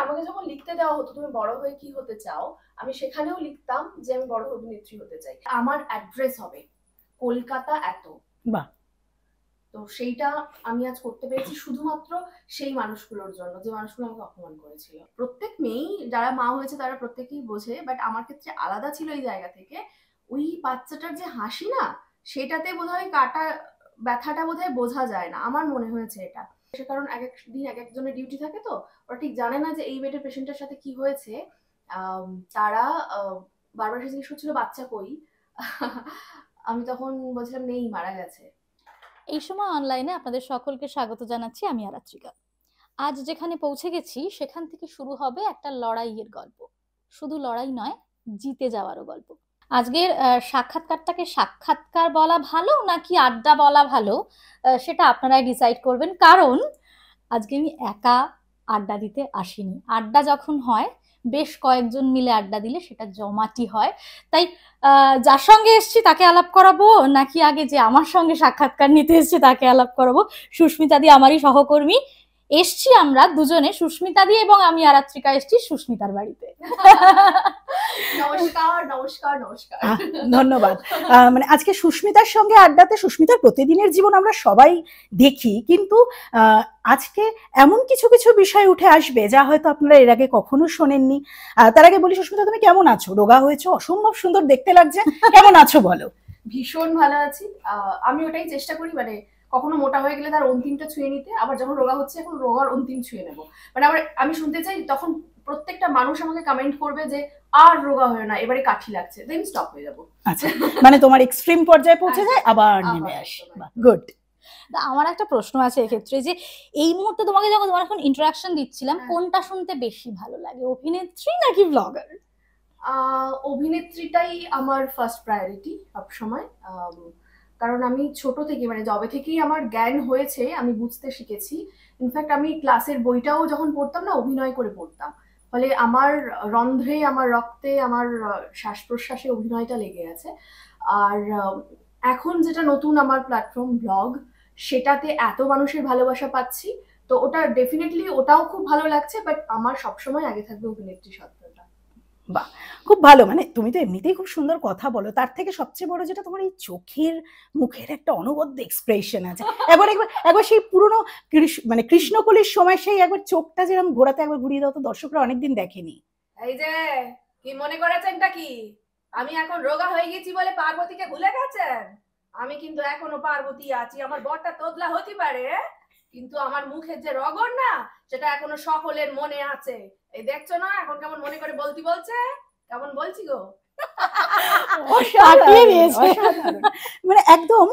আমাকে যখন লিখতে দেওয়া হতো তুমি বড় হয়ে কি হতে চাও, আমি সেখানেও লিখতাম যে আমি বড় হয়ে অভিনেত্রী হতে চাই। আমার অ্যাড্রেস হবে কলকাতা এত। বাহ। তো সেইটা আমি আজ করতে পেরেছি শুধুমাত্র সেই মানুষগুলোর জন্য যে মানুষগুলো আমাকে অপমান করেছিল। প্রত্যেক মেয়েই যারা মা হয়েছে তারা প্রত্যেকেই বোঝে, বাট আমার ক্ষেত্রে আলাদা ছিল এই জায়গা থেকে। ওই বাচ্চাটার যে হাসি না, সেটাতে বোধহয় কাটা ব্যথাটা বোধহয় বোঝা যায় না, আমার মনে হয়েছে এটা। সে কারণ এক এক দিন এক একজনের ডিউটি থাকে, তো ওরা ঠিক জানে না যে এই বেডের পেশেন্টের সাথে কি হয়েছে। তারা বারবার এসে জিজ্ঞেস করছিল বাচ্চা কই। আমি তখন বলছিলাম নেই, মারা গেছে। এই সময় অনলাইনে আপনাদের সকলকে স্বাগত জানাচ্ছি, আমি আরাত্রিকা। আজ যেখানে পৌঁছে গেছি সেখান থেকে শুরু হবে একটা লড়াইয়ের গল্প। শুধু লড়াই নয়, জিতে যাওয়ারও গল্প। আজকের সাক্ষাৎকারটাকে সাক্ষাৎকার বলা ভালো নাকি আড্ডা বলা ভালো, সেটা আপনারাই ডিসাইড করবেন। কারণ আজকে আমি একা আড্ডা দিতে আসিনি। আড্ডা যখন হয় বেশ কয়েকজন মিলে আড্ডা দিলে সেটা জমাটি হয়। তাই যার সঙ্গে এসছি তাকে আলাপ করাবো নাকি আগে যে আমার সঙ্গে সাক্ষাৎকার নিতে এসছে তাকে আলাপ করাবো। সুস্মিতা দি আমারই সহকর্মী, এসছি আমরা দুজনে, সুস্মিতা দি এবং আমি আরাত্রিকা এসছি সুস্মিতার বাড়িতে। নমস্কার নমস্কার নমস্কার। ধন্যবাদ। মানে আজকে সুস্মিতার সঙ্গে আড্ডাতে, সুস্মিতার প্রতিদিনের জীবন আমরা সবাই দেখি, কিন্তু আজকে এমন কিছু কিছু বিষয় উঠে আসবে যা হয়তো আপনারা এর আগে কখনো শোনেননি। তার আগে বলি, সুস্মিতা তুমি কেমন আছো? রোগা হয়েছো, অসম্ভব সুন্দর দেখতে লাগছে, কেমন আছো বলো? ভীষণ ভালো আছি। আমি ওটাই চেষ্টা করি, মানে কখনো মোটা হয়ে গেলে তার অন্তিমটা ছুঁয়ে নিতে, আবার যখন রোগা হচ্ছে এখন রোগার অন্তিম ছুঁয়ে নেবো। মানে আবার আমি শুনতে চাই তখন প্রত্যেকটা মানুষ আমাকে কমেন্ট করবে যে আর রোগা হয়ে না, এবারে কাঠি লাগছে, দেন স্টপ হয়ে যাবো। আচ্ছা, মানে তোমার এক্সট্রিম পর্যায়ে পৌঁছে যায় আবার নেমে আসে। গুড। আমার একটা প্রশ্ন আছে এক্ষেত্রে, যে এই মুহূর্তে তোমাকে যখন তোমার এখন ইন্টারাকশন দিচ্ছিলাম, কোনটা শুনতে বেশি ভালো লাগে, অভিনেত্রী নাকি ব্লগার? অভিনেত্রীটাই আমার ফার্স্ট প্রায়োরিটি সবসময়। কারণ আমি ছোট থেকে, মানে যবে থেকেই আমার জ্ঞান হয়েছে আমি বুঝতে শিখেছি। ইনফ্যাক্ট আমি ক্লাসের বইটাও যখন পড়তাম না, অভিনয় করে পড়তাম। ফলে আমার রন্ধ্রে, আমার রক্তে, আমার শ্বাস প্রশ্বাসে অভিনয়টা লেগে আছে। আর এখন যেটা নতুন আমার প্ল্যাটফর্ম ব্লগ, সেটাতে এত মানুষের ভালোবাসা পাচ্ছি, তো ওটা ডেফিনেটলি ওটাও খুব ভালো লাগছে, বাট আমার সবসময় আগে থাকবে অভিনেত্রী সত্ত্বটা। বাহ, খুব ভালো। মানে তুমি তো এমনিতেই খুব সুন্দর কথা বলো, তার থেকে সবচেয়ে বড় যেটা তোমার এই চোখের মুখের একটা অনবদ্য এক্সপ্রেশন আছে। একবার একবার একবার সেই পুরনো মানে কৃষ্ণকলির সময় সেই একবার চোখটা যেরকম ঘোরাতে, একবার ঘুরিয়ে দাও তো, দর্শকরা অনেকদিন দেখেনি। এই যে কি মনে করেছেনটা কি, আমি এখন রোগা হয়ে গেছি বলে পার্বতীকে ভুলে গেছেন? আমি কিন্তু এখনো পার্বতী আছি। আমার বরটা তোদলা হতে পারে, কিন্তু আমার মুখের যে রগর না, সেটা এখনো সকলের মনে আছে। এই দেখছো না এখন কেমন মনে করে বলছে, কেমন বলছি গো। মানে একদম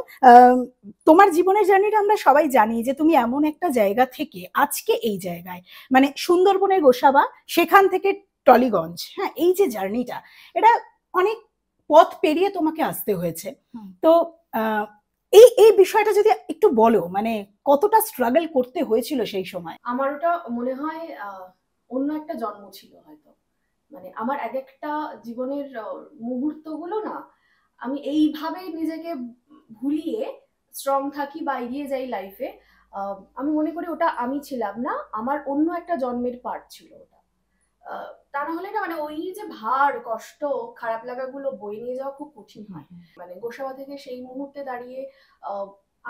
তোমার জীবনের জার্নিটা আমরা সবাই জানি যে তুমি এমন একটা জায়গা থেকে আজকে এই জায়গায়, মানে সুন্দরবনের গোসাবা, সেখান থেকে টলিগঞ্জ, হ্যাঁ, এই যে জার্নিটা, এটা অনেক পথ পেরিয়ে তোমাকে আসতে হয়েছে। তো এই এই বিষয়টা যদি একটু বলো, মানে কতটা স্ট্রাগল করতে হয়েছিল সেই সময়? আমার ওটা মনে হয় অন্য একটা জন্ম ছিল হয়তো। মানে আমার এক একটা জীবনের মুহূর্তগুলো না, আমি এইভাবে নিজেকে ভুলিয়ে স্ট্রং থাকি বা এগিয়ে যাই লাইফে। আমি মনে করি ওটা আমি ছিলাম না, আমার অন্য একটা জন্মের পার্ট ছিল ওটা। তা না হলে না, মানে ওই যে ভার, কষ্ট, খারাপ লাগাগুলো বয়ে নিয়ে যাওয়া খুব কঠিন হয়। মানে গোসাবা থেকে সেই মুহূর্তে দাঁড়িয়ে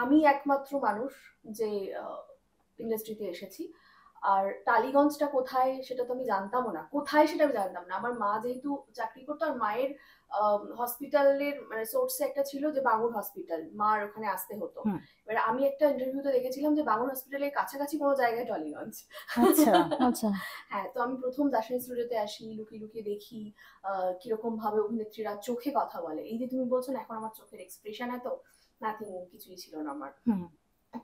আমি একমাত্র মানুষ যে ইন্ডাস্ট্রিতে এসেছি। আর টালিগঞ্জটা কোথায় সেটা তো আমি জানতামও না, কোথায় সেটা আমি জানতাম না। আমার মা যেহেতু চাকরি করতো, আর মায়ের হসপিটালের মানে সোর্সে একটা ছিল যে বাঙুর হসপিটাল, মার ওখানে আসতে হতো। এবার আমি একটা ইন্টারভিউতে দেখেছিলাম যে বাঙুর হসপিটালের কাছাকাছি কোনো জায়গায় টলিগঞ্জ। আচ্ছা আচ্ছা। হ্যাঁ, তো আমি প্রথম দার্শনিক স্টুডিওতে আসি, লুকিয়ে লুকিয়ে দেখি কিরকম ভাবে অভিনেত্রীরা চোখে কথা বলে। এই যে তুমি বলছো না এখন আমার চোখের এক্সপ্রেশন এত, নাথিং, কিছুই ছিল না আমার।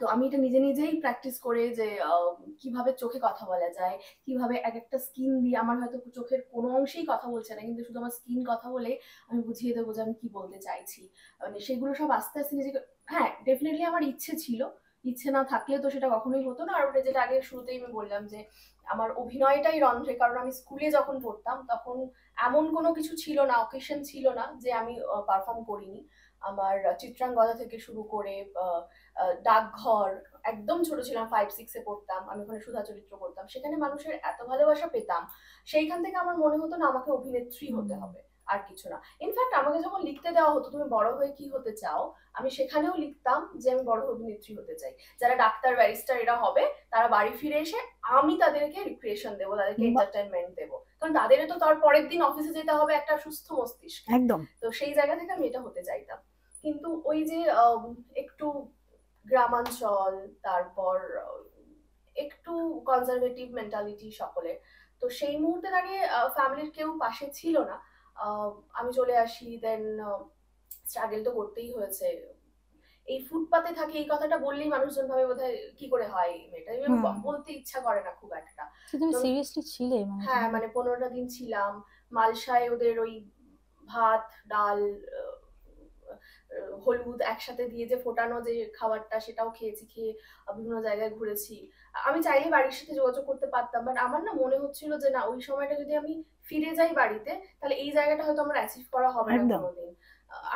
তো আমি এটা নিজে নিজেই প্র্যাকটিস করে যে কিভাবে চোখে কথা বলা যায়, কিভাবে এক একটা স্কিন দিয়ে, আমার হয়তো চোখের কোনো অংশেই কথা বলছে না, কিন্তু শুধু আমার স্কিন কথা বলে আমি বুঝিয়ে দেবো যে আমি কি বলতে চাইছি। মানে সেগুলো সব আস্তে আস্তে নিজেকে, হ্যাঁ ডেফিনেটলি আমার ইচ্ছে ছিল, ইচ্ছে না থাকলে তো সেটা কখনোই হতো না। আর ওটা যেটা আগে শুরুতেই আমি বললাম যে আমার অভিনয়টাই রন্ধ্রে, কারণ আমি স্কুলে যখন পড়তাম তখন এমন কোনো কিছু ছিল না, অকেশন ছিল না যে আমি পারফর্ম করিনি। আমার চিত্রাঙ্গদা থেকে শুরু করে ডাকঘর, একদম ছোট ছিলাম 5-6-এ পড়তাম, আমি ওখানে সুধা চরিত্র করতাম, সেখানে মানুষের এত ভালোবাসা পেতাম, সেইখান থেকে আমার মনে হতো না আমাকে অভিনেত্রী হতে হবে, আর কিছু না। ইনফ্যাক্ট আমাকে যখন লিখতে দেওয়া হতো তুমি বড় হয়ে কি হতে চাও, আমি সেখানেও লিখতাম যে আমি বড় অভিনেত্রী হতে চাই। যারা ডাক্তার ব্যারিস্টার এরা হবে তারা বাড়ি ফিরে এসে আমি তাদেরকে রিক্রিয়েশন দেবো, তাদেরকে এন্টারটেনমেন্ট দেবো, কারণ তাদেরও তো তার পরের দিন অফিসে যেতে হবে একটা সুস্থ মস্তিষ্ক। একদম। তো সেই জায়গা থেকে আমি এটা হতে চাইতাম। কিন্তু ওই যে একটু গ্রামাঞ্চল, তারপর একটু কনজারভেটিভ মেন্টালিটি সকলে, তো সেই মুহূর্তে দাঁড়িয়ে ফ্যামিলির কেউ পাশে ছিল না। আমি চলে আসি, দেন স্ট্রাগল তো করতেই হয়েছে। এই ফুটপাতে থাকে এই কথাটা বললেই মানুষজন ভাবে বোধহয় কি করে হয় মেয়েটা, বলতে ইচ্ছা করে না খুব একটা। তুমি সিরিয়াসলি ছিলে? হ্যাঁ, মানে 15টা দিন ছিলাম মালসায়, ওদের ওই ভাত ডাল হলুদ একসাথে দিয়ে যে ফোটানো যে খাবারটা, সেটাও খেয়েছি, খেয়ে বিভিন্ন জায়গায় ঘুরেছি। আমি চাইলে বাড়ির সাথে যোগাযোগ করতে পারতাম, বাট আমার না মনে হচ্ছিল যে না, ওই সময়টা যদি আমি ফিরে যাই বাড়িতে তাহলে এই জায়গাটা হয়তো আমার অ্যাচিভ করা হবে না কোনোদিন।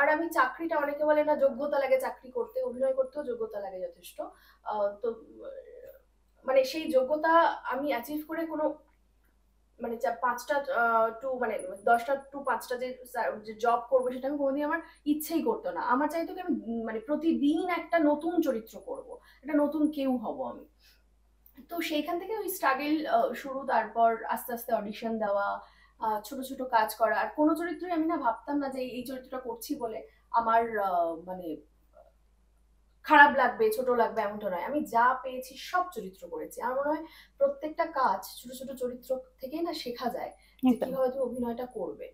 আর আমি চাকরিটা, অনেকে বলে না যোগ্যতা লাগে চাকরি করতে, অভিনয় করতেও যোগ্যতা লাগে যথেষ্ট। তো মানে সেই যোগ্যতা আমি অ্যাচিভ করে কোনো মানে 5টা টু মানে 10টা টু 5টা যে জব করবো সেটা আমি কোনোদিন আমার ইচ্ছেই করতো না। আমার চাইতো কি আমি মানে প্রতিদিন একটা নতুন চরিত্র করব, একটা নতুন কেউ হব আমি। তো সেইখান থেকে ওই স্ট্রাগল শুরু, তারপর আস্তে আস্তে অডিশন দেওয়া, ছোট ছোট কাজ করা। আর কোনো চরিত্রই আমি না ভাবতাম না যে এই চরিত্রটা করছি বলে আমার মানে খারাপ লাগবে, ছোট লাগবে, এমনটা নয়। আমি যা পেয়েছি সব চরিত্র করেছি। আমার মনে হয় প্রত্যেকটা কাজ ছোট ছোট চরিত্র থেকেই না শেখা যায় যে কিভাবে তুমি অভিনয়টা করবে।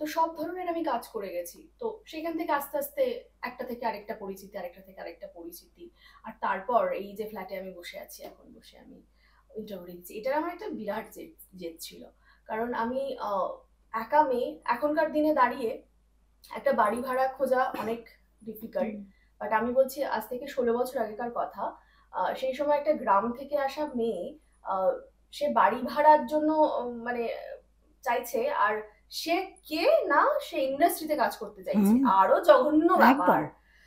তো সব ধরনের আমি কাজ করে গেছি। তো সেখান থেকে আস্তে আস্তে একটা থেকে আরেকটা পরিচিতি, আরেকটা থেকে আরেকটা পরিচিতি। আর তারপর এই যে ফ্ল্যাটে আমি বসে আছি, এখন বসে আমি ইন্টারভিউ দিচ্ছি, এটার আমার একটা বিরাট জেদ ছিল। কারণ আমি একা মেয়ে, এখনকার দিনে দাঁড়িয়ে একটা বাড়ি ভাড়া খোঁজা অনেক ডিফিকাল্ট। বাট আমি বলছি আজ থেকে 16 বছর আগেকার কথা। সেই সময় একটা গ্রাম থেকে আসা মেয়ে সে বাড়ি ভাড়ার জন্য মানে চাইছে, আর সে কে না, সে ইন্ডাস্ট্রিতে কাজ করতে চাইছে, আরো জঘন্য ব্যাপার,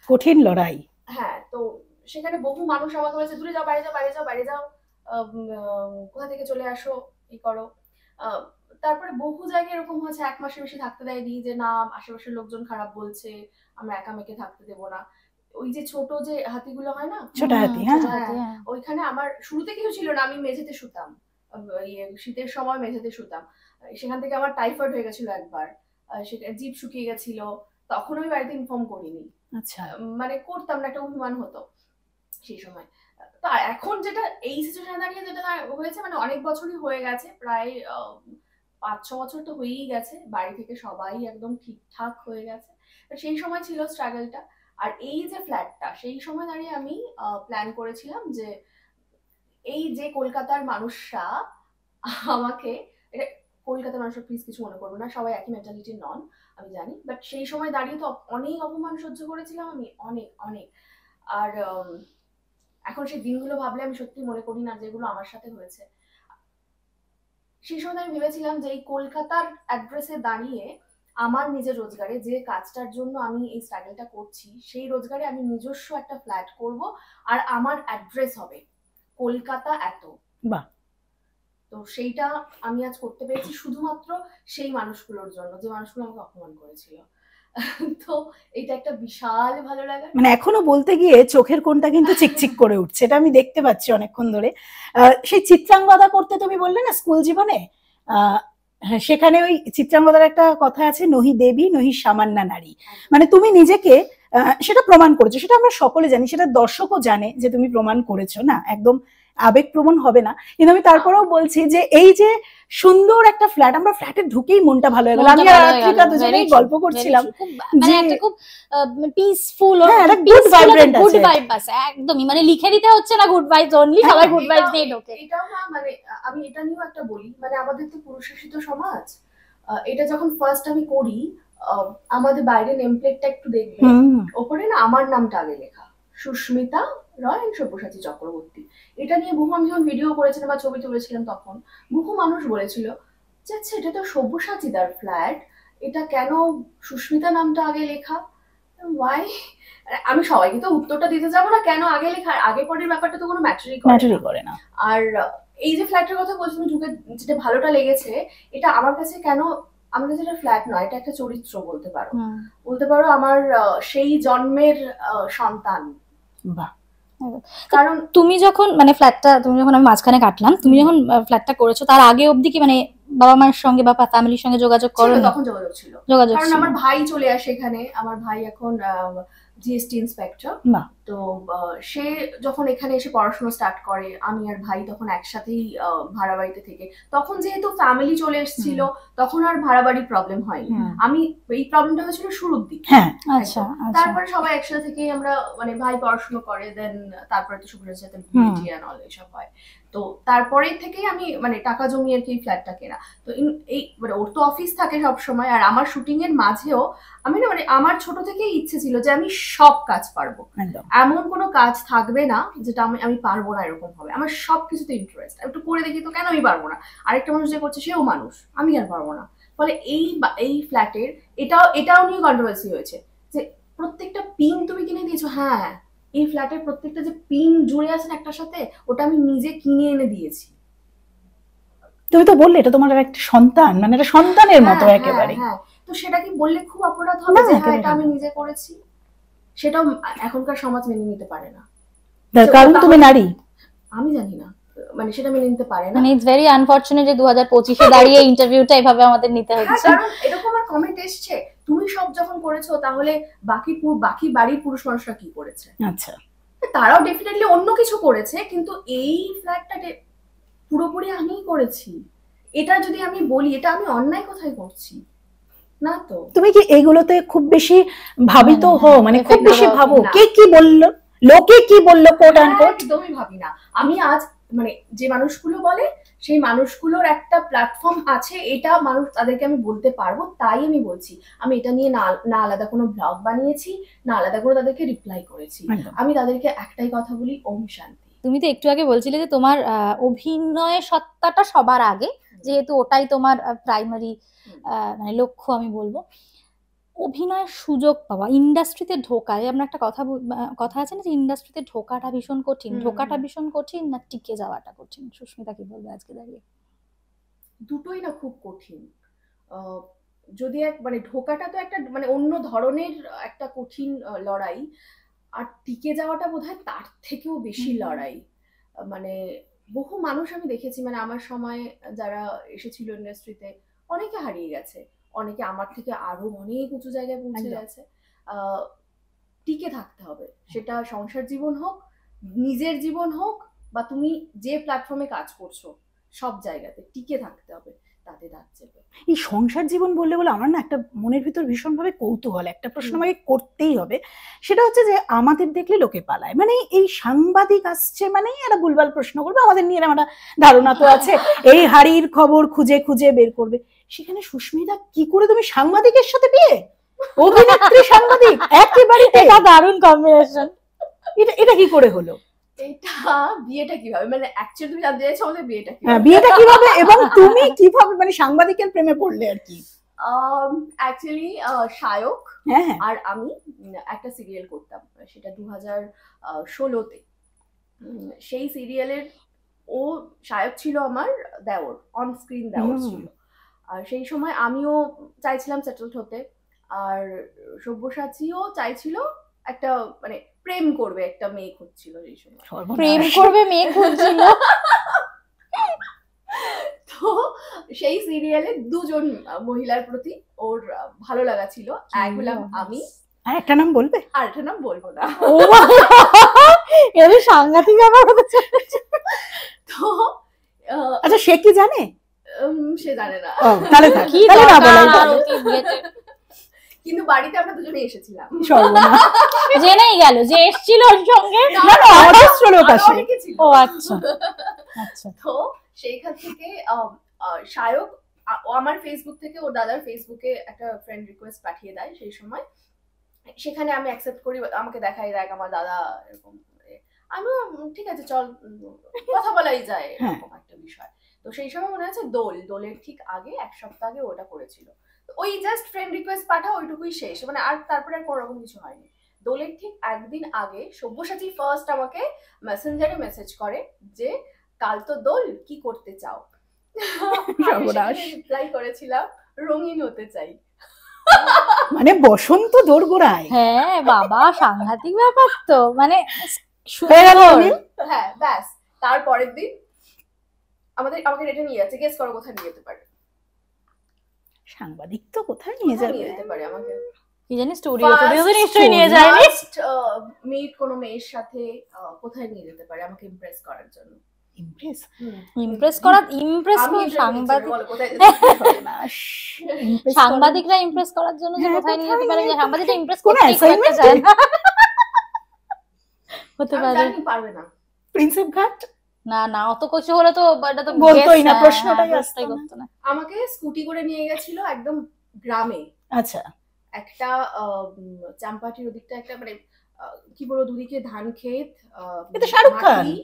কঠিন লড়াই। হ্যাঁ, তো সেখানে বহু মানুষ আমাকে বলেছে দূরে যাও, বাইরে যাও, বাইরে যাও, বাইরে যাও, কোথা থেকে চলে আসো, এই করো। তারপরে বহু জায়গায় এরকম হয়েছে 1 মাসের বেশি থাকতে দেয়নি, যে না আশেপাশের লোকজন খারাপ বলছে, আমরা একা মেয়েকে থাকতে দেবো না। ওই যে ছোট যে হাতিগুলো হয় না, ছোট হাতি, হ্যাঁ, ওইখানে আমার শুরুতে কেউ ছিল না, আমি মেঝেতে শুতাম, শীতের সময় মেঝেতে শুতাম। সেখান থেকে আমার টাইফয়েড হয়ে গেছিল একবার, জিভ শুকিয়ে গেছিল, তখন আমি বাড়িতে ইনফর্ম করিনি। আচ্ছা, মানে করতাম না, একটা অভিমান হতো সেই সময়। তো এখন যেটা এই সিচুয়েশনে দাঁড়িয়ে যেটা হয়েছে, মানে অনেক বছরই হয়ে গেছে, প্রায় 5-6 বছর তো হয়েই গেছে, বাড়ি থেকে সবাই একদম ঠিকঠাক হয়ে গেছে। সেই সময় ছিল স্ট্রাগলটা। আর এই যে ফ্ল্যাটটা, সেই সময় দাঁড়িয়ে আমি প্ল্যান করেছিলাম যে এই যে কলকাতার মানুষরা আমাকে, এটা কলকাতার মানুষরা প্লিজ কিছু মনে করবো না, সবাই একই মেন্টালিটির নন আমি জানি, বাট সেই সময় দাঁড়িয়ে তো অনেক অপমান সহ্য করেছিলাম আমি, অনেক অনেক। আর এখন সেই দিনগুলো ভাবলে আমি সত্যি মনে করি না যেগুলো আমার সাথে হয়েছে। সেই সময় আমি ভেবেছিলাম যে এই কলকাতার অ্যাড্রেসে দাঁড়িয়ে আমার নিজের রোজগারে, যে কাজটার জন্য আমি এই স্ট্রাগলটা করছি, সেই রোজগারে আমি নিজস্ব একটা ফ্ল্যাট করব, আর আমার অ্যাড্রেস হবে কলকাতা এত। বাহ। তো সেইটা আমি আজ করতে পেরেছি শুধুমাত্র সেই মানুষগুলোর জন্য, যে মানুষগুলো আমাকে অপমান করেছিল। তো এটা একটা বিশাল ভালো লাগা। মানে এখনো বলতে গিয়ে চোখের কোণটা কিন্তু চিকচিক করে উঠছে, এটা আমি দেখতে পাচ্ছি অনেকক্ষণ ধরে। সেই চিত্রাঙ্গদা করতে তুমি বললে না স্কুল জীবনে, সেখানে ওই চিত্রাঙ্গদার একটা কথা আছে, নহি দেবী নহি সামান্যা নারী। মানে তুমি নিজেকে সেটা প্রমাণ করেছো, সেটা আমরা সকলে জানি, সেটা দর্শকও জানে যে তুমি প্রমাণ করেছো, না একদম আবেগপ্রবণ হবে না। কিন্তু আমি তারপরেও বলছি যে এই যে সুন্দর একটা ফ্ল্যাট, আমরা ফ্ল্যাটে ঢুকেই মনটা ভালো হয়ে গেল। আমি আর রাত্রিকা দুজনেই গল্প করছিলাম যে একটা খুব পিসফুল, গুড ভাইব আছে একদমই, মানে লিখে দিতে হচ্ছে না গুড ভাইবস অনলি, সবাই গুড ভাইবস নিয়ে ঢোকে। এটাও না, মানে আমি এটা নিয়েও একটা বলি, মানে আমাদের তো পুরুষশাসিত সমাজ, এটা যখন ফার্স্ট আমি করি, আমাদের বাইরে নেম প্লেটটা একটু দেখবে, ওপরে না আমার নামটা আগে লেখা, সুস্মিতা রয় সব্যসাচী চক্রবর্তী। এটা নিয়ে বহু, আমি যখন ভিডিও করেছিলাম বা ছবি তুলেছিলাম তখন বহু মানুষ বলেছিল যে আচ্ছা এটা তো সব্যসাচীদার ফ্ল্যাট, এটা কেন সুস্মিতা নামটা আগে লেখা? ওয়াই, আমি সবাইকে তো উত্তরটা দিতে যাবো না, কেন আগে লেখা আগে পরের ব্যাপারটা তো কোনো ম্যাটারই করে ম্যাটারই না। করে না। আর এই যে ফ্ল্যাটের কথা বলছি, তুমি ঢুকে যেটা ভালোটা লেগেছে, এটা আমার কাছে কেন, আমার কাছে এটা ফ্ল্যাট নয়, এটা একটা চরিত্র বলতে পারো। বলতে পারো আমার সেই জন্মের সন্তান। বাহ। কারণ তুমি যখন মানে ফ্ল্যাটটা, তুমি যখন আমি মাঝখানে কাটলাম, তুমি যখন ফ্ল্যাটটা করেছো তার আগে অবধি কি মানে বাবা মায়ের সঙ্গে বা ফ্যামিলির সঙ্গে যোগাযোগ ছিল, করো? তখন যোগাযোগ ছিল, যোগাযোগ কারণ ছিল। আমার ভাই চলে আসে এখানে। আমার ভাই এখন জিএসটি ইন্সপেক্টর। বাহ। তো সে যখন এখানে এসে পড়াশোনা স্টার্ট করে, আমি আর ভাই তখন একসাথেই ভাড়া বাড়িতে থেকে, তখন যেহেতু ফ্যামিলি চলে এসেছিল, তখন আর ভাড়া বাড়ির প্রবলেম হয়নি। আমি এই প্রবলেমটা হয়েছিল শুরুর দিকে। হ্যাঁ, আচ্ছা আচ্ছা। তারপরে সবাই একসাথে থেকেই আমরা, মানে ভাই পড়াশোনা করে, দেন তারপরে তো শুভ্রের সাথে বিয়ে এন্ড অল এসব হয়। তো তারপরে থেকেই আমি মানে টাকা জমিয়ে আর কি ফ্ল্যাটটা কেনা। তো এই মানে ওর তো অফিস থাকে সব সময়, আর আমার শুটিং এর মাঝেও আমি না, মানে আমার ছোট থেকেই ইচ্ছে ছিল যে আমি সব কাজ পারবো, এমন কোনো কাজ থাকবে না যেটা আমি পারবো না এরকম হবে। আমার সবকিছুতে ইন্টারেস্ট, একটু করে দেখি তো কেন আমি পারবো না, আরেকটা মানুষ যে করছে সেও মানুষ, আমি আর পারবো না। ফলে এই ফ্ল্যাটের এটাও নিয়ে কন্ট্রোভার্সি হয়েছে যে প্রত্যেকটা পিন তুমি কিনে দিয়েছো। হ্যাঁ, এই ফ্ল্যাটের প্রত্যেকটা যে পিন জুড়ে আছে একটার সাথে, ওটা আমি নিজে কিনে এনে দিয়েছি। তুমি তো বললে এটা তোমার একটা সন্তান, মানে এটা সন্তানের মতো একেবারে। হ্যাঁ, তো সেটা কি বললে খুব অপরাধ হবে যে হ্যাঁ এটা আমি নিজে করেছি? সেটাও এখনকার সমাজ মেনে নিতে পারে না, কারণ তুমি নারী। আমি জানি না, মানে সেটা মেনে নিতে পারে না। মানে ইটস ভেরি আনফরচুনেট যে 2025 এ দাঁড়িয়ে ইন্টারভিউটা এভাবে আমাদের নিতে হচ্ছে। কারণ এরকম আর কমেন্ট এসছে, তুমি সব যখন করেছো তাহলে বাকি বাড়ির পুরুষ মানুষরা কি করেছে? আচ্ছা, তারাও ডেফিনেটলি অন্য কিছু করেছে, কিন্তু এই ফ্ল্যাটটা পুরোপুরি আমিই করেছি। এটা যদি আমি বলি, এটা আমি অন্যায় কোথায় করছি? না তো। তুমি কি এইগুলোতে খুব বেশি ভাবিত হো, মানে খুব বেশি ভাবো না। কে কি বললো, লোকে কি বললো, কোট আন কোট? একদমই ভাবি না। আমি আজ মানে যে মানুষগুলো বলে, সেই মানুষগুলোর একটা প্ল্যাটফর্ম আছে, এটা মানুষ তাদেরকে আমি বলতে পারবো, তাই আমি বলছি। আমি এটা নিয়ে না আলাদা কোনো ব্লগ বানিয়েছি, না আলাদা করে তাদেরকে রিপ্লাই করেছি। আমি তাদেরকে একটাই কথা বলি, ওম শান্তি। তুমি তো একটু আগে বলছিলে যে তোমার অভিনয় সত্তাটা সবার আগে, যেহেতু ওটাই তোমার প্রাইমারি মানে লক্ষ্য আমি বলবো। অভিনয়ের সুযোগ পাওয়া, ইন্ডাস্ট্রিতে ঢোকা, আমরা একটা কথা আছে না যে ইন্ডাস্ট্রিতে ঢোকাটা ভীষণ কঠিন, ঢোকাটা ভীষণ কঠিন না টিকে যাওয়াটা কঠিন? সুস্মিতা কি বলবে আজকে দাঁড়িয়ে? দুটোই না খুব কঠিন। যদি মানে ঢোকাটা তো একটা মানে অন্য ধরনের একটা কঠিন লড়াই, আর টিকে যাওয়াটা বোধহয় তার থেকেও বেশি লড়াই। মানে বহু মানুষ আমি দেখেছি, মানে আমার সময় যারা এসেছিল ইন্ডাস্ট্রিতে, অনেকে হারিয়ে গেছে, অনেকে আমার থেকে আরো অনেক উঁচু জায়গায় পৌঁছে গেছে। টিকে থাকতে হবে, সেটা সংসার জীবন হোক, নিজের জীবন হোক, বা তুমি যে প্ল্যাটফর্মে কাজ করছো, সব জায়গাতে টিকে থাকতে হবে, তাতে থাকছে। এই সংসার জীবন বললে বলে আমার না একটা মনের ভিতর ভীষণভাবে কৌতূহল, একটা প্রশ্ন আমাকে করতেই হবে। সেটা হচ্ছে যে আমাদের দেখলে লোকে পালায়, মানে এই সাংবাদিক আসছে মানে এরা ভুলভাল প্রশ্ন করবে, আমাদের নিয়ে একটা ধারণা তো আছে, এই হাড়ির খবর খুঁজে খুঁজে বের করবে। সেখানে সুস্মিতা কি করে তুমি সাংবাদিকের সাথে বিয়ে, অভিনেত্রী সাংবাদিক একেবারে, এটা দারুণ কম্বিনেশন। এটা কি করে হলো? এটা বিয়েটা কিভাবে, মানে অ্যাকচুয়ালি তুমি জানতে চাইছো আমাদের বিয়েটা কিভাবে? হ্যাঁ, বিয়েটা কিভাবে এবং তুমি কিভাবে মানে সাংবাদিকের প্রেমে পড়লে আর কি? অ্যাকচুয়ালি শায়ক আর আমি একটা সিরিয়াল করতাম, সেটা 2016-তে। সেই সিরিয়ালের ও শায়ক ছিল আমার দেওর, অন স্ক্রিন দেওর ছিল। আর সেই সময় আমিও চাইছিলাম সেটেলড হতে, আর সব্যসাচীও চাইছিল একটা মানে প্রেম করবে, একটা মেয়ে খুঁজছিল সেই সময়। প্রেম করবে মেয়ে খুঁজছিল। তো সেই সিরিয়ালে দুজন মহিলার প্রতি ওর ভালো লাগা ছিল, এক হলাম আমি, আর একটা নাম বলবে? আর একটা নাম বলবো না। ও এর সাংঘাতিক ব্যাপার হচ্ছে। তো আচ্ছা, সে কি জানে? সে জানে না। তাহলে কি না বলাই ভালো। কিন্তু বাড়িতে আমরা দুজনে এসেছিলাম। জেনেই গেল যে এসেছিল ওর সঙ্গে। না না, অজস্র লোক আসে। ও আচ্ছা আচ্ছা। তো সেইখান থেকে শায়ক আমার ফেসবুক থেকে ওর দাদার ফেসবুকে একটা ফ্রেন্ড রিকোয়েস্ট পাঠিয়ে দেয় সেই সময়। সেখানে আমি অ্যাকসেপ্ট করি, আমাকে দেখাই দেখ আমার দাদা এরকম, আমিও ঠিক আছে চল কথা বলাই যায়, এরকম একটা বিষয়। তো সেই সময় মনে আছে দোলের ঠিক আগে 1 সপ্তাহ আগে ওটা করেছিল। তো ওই জাস্ট ফ্রেন্ড রিকোয়েস্ট পাঠাও, ওইটুকুই শেষ, মানে আর তারপরে আর কোনো রকম কিছু হয়নি। দোলের ঠিক একদিন আগে সব্যসাচী ফার্স্ট আমাকে মেসেঞ্জারে মেসেজ করে যে কাল তো দোল, কি করতে চাও? রিপ্লাই করেছিলাম রঙিন হতে চাই। মানে বসন্ত দোরগোড়ায়। হ্যাঁ বাবা, সাংঘাতিক ব্যাপার তো, মানে হয়ে গেল সুন্দর। অনিল? হ্যাঁ ব্যাস, তারপরের দিন আমাকে রেটে নিয়ে যাচ্ছে, গেস করো কোথায় নিয়ে যেতে পারে? সাংবাদিক তো কোথায় নিয়ে যাবে? নিয়ে যেতে পারে আমাকে? কি জানি, স্টুডিওতে নিশ্চয়ই নিয়ে যায়নি। মিট কোনো মেয়ের সাথে কোথায় নিয়ে যেতে পারে আমাকে ইমপ্রেস করার জন্য? ইমপ্রেস ইমপ্রেস করা, ইমপ্রেস আমি সাংবাদিক, বলো কোথায় যেতে পারে? সাংবাদিকরা ইমপ্রেস করার জন্য যে হ্যাঁ, কোথায় নিয়ে যেতে কোথায় পারে, নিয়ে- সাংবাদিকরা ইমপ্রেস কোনো করতে খুব একটা assignment চায় না। হতে আমি পারে। জানি পারবে না। প্রিন্সেপ ঘাট না না, অত কিছু হলে তো এটা তো বলতোই guess, না, হ্যাঁ, প্রশ্নটাই হ্যাঁ, আসতো না। করতো না। আমাকে স্কুটি করে নিয়ে গেছিল একদম গ্রামে, আচ্ছা, একটা চাম্পাটির ওদিকটা একটা মানে কি বলবো, দুদিকে ধান ক্ষেত, এটা শাহরুখ খান। মাটি,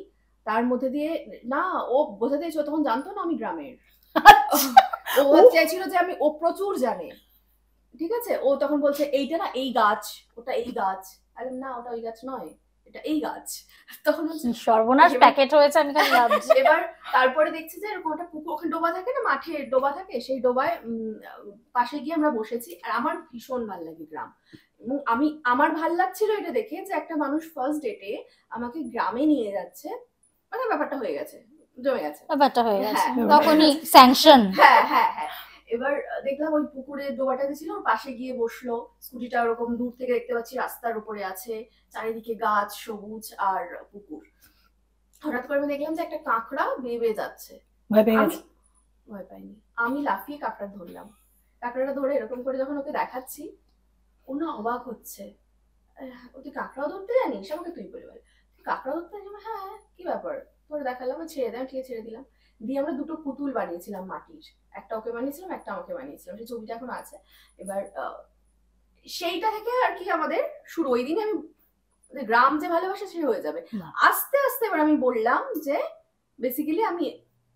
তার মধ্যে দিয়ে, না ও বোঝাতে চাইছিল, তখন জানতো না আমি গ্রামের। ও চাইছিল যে আমি, ও প্রচুর জানে, ঠিক আছে, ও তখন বলছে এইটা না এই গাছ, ওটা এই গাছ, আরে না ওটা ওই গাছ নয়, এটা এই গাছ। তখন কি সর্বনাশ প্যাকেট হয়েছে, আমি খালি ভাবছি। এবার তারপরে দেখছি যে এরকম একটা পুকুর, ওখানে ডোবা থাকে না, মাঠে ডোবা থাকে, সেই ডোবায় পাশে গিয়ে আমরা বসেছি। আর আমার ভীষণ ভালো লাগে গ্রাম, এবং আমার ভাল লাগছিল এটা দেখে যে একটা মানুষ ফার্স্ট ডেটে আমাকে গ্রামে নিয়ে যাচ্ছে, মানে ব্যাপারটা হয়ে গেছে, জমে গেছে। ব্যাপারটা হয়ে গেছে, হ্যাঁ। তখনই স্যাংশন। হ্যাঁ হ্যাঁ হ্যাঁ। এবার দেখলাম ওই পুকুরে ডোবাটা ছিল, ওর পাশে গিয়ে বসলো, স্কুটিটা ওরকম দূর থেকে দেখতে পাচ্ছি রাস্তার উপরে আছে, চারিদিকে গাছ সবুজ আর পুকুর। হঠাৎ করে আমি দেখলাম যে একটা কাঁকড়া বেয়ে বেয়ে যাচ্ছে। ভয় পেয়ে আমি গেছে? ভয় পাইনি, আমি লাফিয়ে কাঁকড়া ধরলাম। কাঁকড়াটা ধরে এরকম করে যখন ওকে দেখাচ্ছি, ও না অবাক হচ্ছে, ও তুই কাঁকড়াও ধরতে জানিস? আমাকে তুই বলে বলে, কাঁকড়া ধরতে জানি? হ্যাঁ, কি ব্যাপার, ধরে দেখালাম, ছেড়ে দিলাম, ঠিক আছে ছেড়ে দিলাম। দিয়ে আমরা দুটো পুতুল বানিয়েছিলাম মাটির, একটা ওকে বানিয়েছিলাম, একটা আমাকে বানিয়েছিলাম, সেই ছবিটা এখন আছে। এবার সেইটা থেকে আর কি আমাদের শুরু। ওই দিনে আমি গ্রাম যে ভালোবাসা সে হয়ে যাবে। আস্তে আস্তে এবার আমি বললাম যে বেসিক্যালি আমি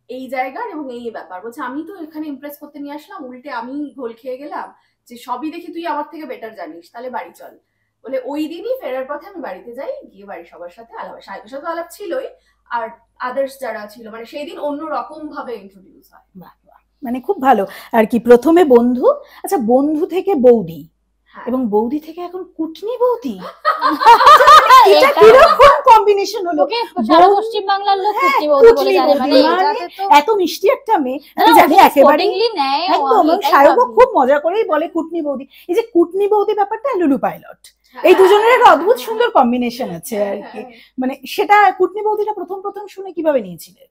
এই জায়গার এবং এই ব্যাপার, বলছে আমি তো এখানে ইমপ্রেস করতে নিয়ে আসলাম, উল্টে আমি ঘোল খেয়ে গেলাম, যে সবই দেখি তুই আমার থেকে বেটার জানিস, তাহলে বাড়ি চল। বলে ওই দিনই ফেরার পথে আমি বাড়িতে যাই, গিয়ে বাড়ির সবার সাথে আলাপ, সাহেবের সাথে আলাপ ছিলই, আর আদার্স যারা ছিল, মানে সেই দিন অন্য রকম ভাবে ইন্ট্রোডিউস হয়। মানে খুব ভালো আর কি, প্রথমে বন্ধু, আচ্ছা বন্ধু থেকে বৌদি, এবং বৌদি থেকে এখন কুটনি বৌদি, এটা কিরকম কম্বিনেশন হলো? সারা পশ্চিম বাংলার লোক কুটনি বৌদি বলে জানে, মানে এটাতে তো এত মিষ্টি একটা মেয়ে, আমি জানি একেবারে একদম। সায়কও খুব মজা করেই বলে কুটনি বৌদি। এই যে কুটনি বৌদি ব্যাপারটা, লুলু পাইলট, এই দুজনের একটা অদ্ভুত সুন্দর কম্বিনেশন আছে আর কি। মানে সেটা কুটনি বৌদিটা প্রথম শুনে কিভাবে নিয়েছিলে?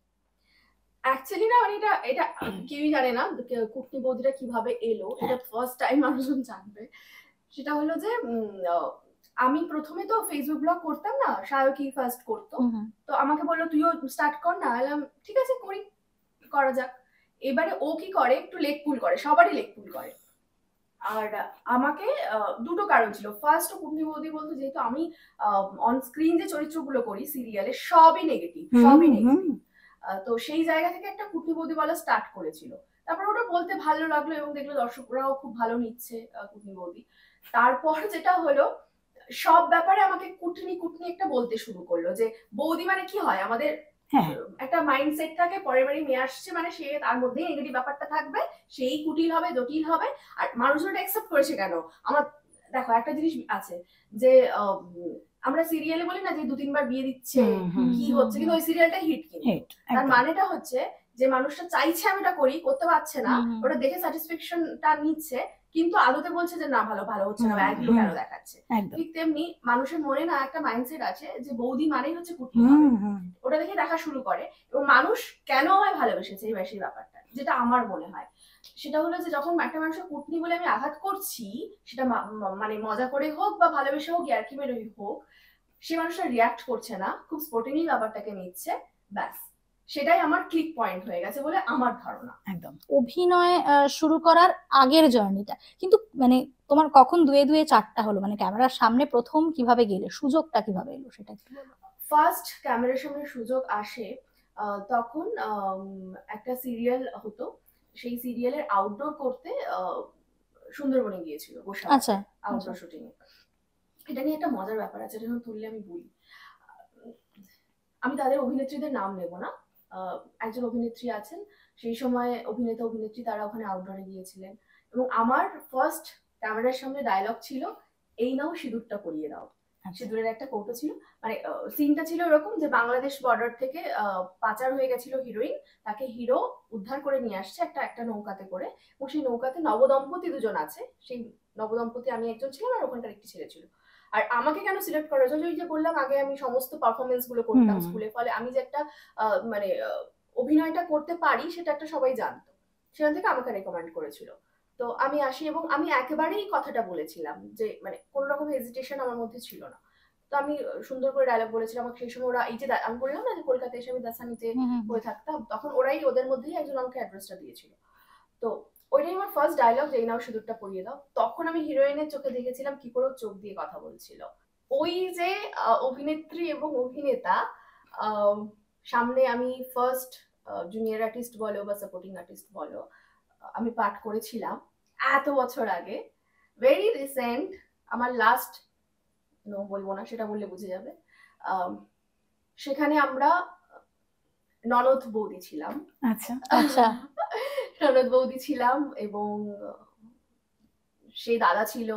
অ্যাকচুয়ালি না, মানে এটা কেউই জানে না কুটনি বৌদিটা কিভাবে এলো, এটা ফার্স্ট টাইম মানুষজন জানবে। সেটা হলো যে আমি প্রথমে তো ফেসবুক ব্লগ করতাম না, সায়কই ফার্স্ট করতো, তো আমাকে বললো তুইও স্টার্ট কর না, বললাম ঠিক আছে করা যাক। এবারে ও কি করে, একটু লেগ পুল করে, সবারই লেগ পুল করে। আর আমাকে দুটো কারণ ছিল। ফার্স্ট, কুটনি বৌদি বলতো যেহেতু আমি অন স্ক্রিন যে চরিত্রগুলো করি সিরিয়ালে সবই নেগেটিভ, তো সেই জায়গা থেকে একটা কুটনি বৌদি বলা স্টার্ট করেছিল। তারপর ওটা বলতে ভালো লাগলো এবং দেখলো দর্শকরাও খুব ভালো নিচ্ছে কুটনি বৌদি। তারপর যেটা হলো, সব ব্যাপারে আমাকে কুটনি একটা বলতে শুরু করলো, যে বৌদি মানে কি হয়, আমাদের একটা মাইন্ডসেট থাকে, পরের বাড়ি মেয়ে আসছে মানে সে তার মধ্যে নেগেটিভ ব্যাপারটা থাকবে, সেই কুটিল হবে, জটিল হবে। আর মানুষজন অ্যাকসেপ্ট করেছে কেন? আমার দেখো একটা জিনিস আছে যে আমরা সিরিয়ালে বলি না যে 2-3 বার বিয়ে দিচ্ছে, কি হচ্ছে, কিন্তু ওই সিরিয়ালটা হিট, কিন্তু তার মানেটা হচ্ছে যে মানুষটা চাইছে আমি এটা করি, করতে পারছে না, ওটা দেখে স্যাটিসফ্যাকশনটা নিচ্ছে, কিন্তু আদতে বলছে যে না ভালো হচ্ছে না, একগুলো কেন দেখাচ্ছে। ঠিক তেমনি মানুষের মনে না একটা মাইন্ডসেট আছে যে বৌদি মানেই হচ্ছে কুটনি হবে, ওটা দেখে দেখা শুরু করে। এবং মানুষ কেন আমায় ভালোবেসেছে এই বেশি ব্যাপারটা, যেটা আমার মনে হয় সেটা হলো যে যখন একটা মানুষের কুটনি বলে আমি আঘাত করছি, সেটা মানে মজা করে হোক বা ভালোবেসে হোক, ইয়ার্কি মেরে হোক, সে মানুষটা রিয়াক্ট করছে না, খুব স্পোর্টিংলি ব্যাপারটাকে নিচ্ছে, ব্যাস সেটাই আমার ক্লিক পয়েন্ট হয়ে গেছে বলে আমার ধারণা। একদম। অভিনয় শুরু করার আগের জার্নিটা কিন্তু, মানে তোমার কখন 2-2 4টা হলো, মানে ক্যামেরার সামনে প্রথম কিভাবে গেলে, সুযোগটা কিভাবে এলো সেটা একটু বলো। ফার্স্ট ক্যামেরার সামনে সুযোগ আসে তখন একটা সিরিয়াল হতো, সেই সিরিয়ালের আউটডোর করতে সুন্দরবনে গিয়েছিল গোসাবা, আচ্ছা আউটডোর শুটিং এ। এটা নিয়ে একটা মজার ব্যাপার আছে, যখন তুললে আমি বলি। আমি তাদের অভিনেত্রীদের নাম নেব না, একজন অভিনেত্রী আছেন, সেই সময় অভিনেতা অভিনেত্রী তারা ওখানে আউটডোরে গিয়েছিলেন, এবং আমার ফার্স্ট ক্যামেরার সামনে ডায়লগ ছিল, এই নাও সিঁদুরটা পরিয়ে দাও। সিঁদুরের একটা কৌটো ছিল, মানে সিনটা ছিল এরকম যে বাংলাদেশ বর্ডার থেকে পাচার হয়ে গেছিল হিরোইন, তাকে হিরো উদ্ধার করে নিয়ে আসছে একটা নৌকাতে করে, এবং সেই নৌকাতে নবদম্পতি দুজন আছে, সেই নবদম্পতি আমি একজন ছিলাম আর ওখানকার একটি ছেলে ছিল। আর আমাকে কেন সিলেক্ট করা হয়েছে, ওই যে বললাম আগে আমি সমস্ত পারফরমেন্স গুলো করতাম স্কুলে, ফলে আমি যে একটা মানে অভিনয়টা করতে পারি সেটা একটা সবাই জানতো, সেখান থেকে আমাকে রেকমেন্ড করেছিল। তো আমি আসি এবং আমি একেবারেই কথাটা বলেছিলাম, যে মানে কোনো রকম হেজিটেশন আমার মধ্যে ছিল না। তো আমি সুন্দর করে ডায়লগ বলেছিলাম। আমাকে সেই সময় ওরা, এই যে আমি বললাম না যে কলকাতায় এসে আমি দাসানিতে হয়ে থাকতাম, তখন ওরাই ওদের মধ্যেই একজন আমাকে অ্যাড্রেসটা দিয়েছিল। তো ওইটাই আমার ফার্স্ট ডায়লগ, যে এই নাও সিঁদুরটা পরিয়ে দাও। তখন আমি হিরোইনের চোখে দেখেছিলাম কি করে চোখ দিয়ে কথা বলছিল। ওই যে অভিনেত্রী এবং অভিনেতা, সামনে আমি ফার্স্ট জুনিয়র আর্টিস্ট বলো বা সাপোর্টিং আর্টিস্ট বলো, আমি পাঠ করেছিলাম এত বছর আগে, ভেরি রিসেন্ট। আমার লাস্ট বলবো না, সেটা বললে বুঝে যাবে। সেখানে আমরা ননদ বৌদি ছিলাম। আচ্ছা আচ্ছা। ননদ বৌদি ছিলাম, এবং সেই দাদা ছিল,